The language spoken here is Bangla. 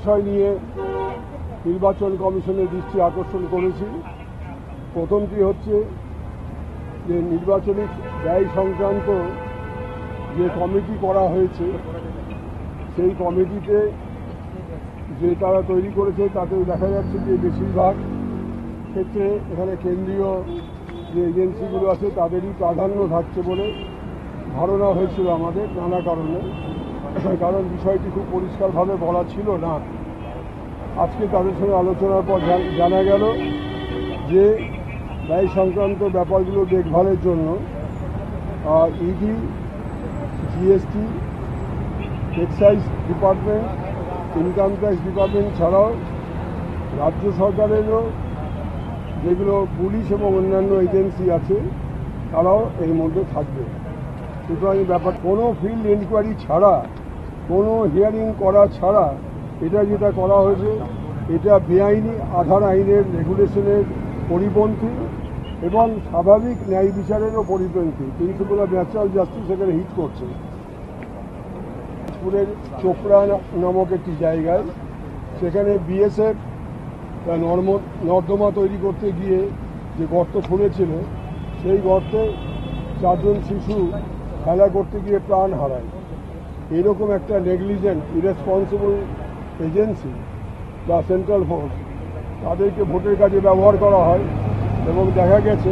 বিষয় নিয়ে নির্বাচন কমিশনের দৃষ্টি আকর্ষণ করেছি। প্রথমটি হচ্ছে যে নির্বাচনী ব্যয় সংক্রান্ত যে কমিটি করা হয়েছে সেই কমিটিতে যে তারা তৈরি করেছে তাতে দেখা যাচ্ছে যে বেশিরভাগ ক্ষেত্রে এখানে কেন্দ্রীয় যে এজেন্সিগুলো আছে তাদেরই প্রাধান্য থাকছে বলে ধারণা হয়েছিল আমাদের নানা কারণে, কারণ বিষয়টি খুব পরিষ্কারভাবে বলা ছিল না। আজকে তাদের সঙ্গে আলোচনার পর জানা গেল যে ব্যয় সংক্রান্ত ব্যাপারগুলো দেখভালের জন্য ED, GST, excise department, income tax department ছাড়াও রাজ্য সরকারেরও যেগুলো পুলিশ এবং অন্যান্য এজেন্সি আছে তারাও এর মধ্যে থাকবে। সুতরাং এই ব্যাপার কোনো ফিল্ড ইনকোয়ারি ছাড়া, কোনো হিয়ারিং করা ছাড়া এটা যেটা করা হয়েছে এটা বেআইনি আধার আইনের রেগুলেশনের পরিপন্থী এবং স্বাভাবিক ন্যায় বিচারেরও পরিপন্থী। প্রিন্সিপাল অফ ন্যাচারাল জাস্টিস এখানে হিট করছে। দিনাজপুরের চোপড়া নামক একটি জায়গায় সেখানে বিএসএফ নর্দমা তৈরি করতে গিয়ে যে গর্ত খুঁড়েছিল সেই গর্তে 4 জন শিশু খেলা করতে গিয়ে প্রাণ হারায়। এরকম একটা নেগলিজেন্ট ইরেসপন্সিবল এজেন্সি বা সেন্ট্রাল ফোর্স তাদেরকে ভোটের কাজে ব্যবহার করা হয় এবং দেখা গেছে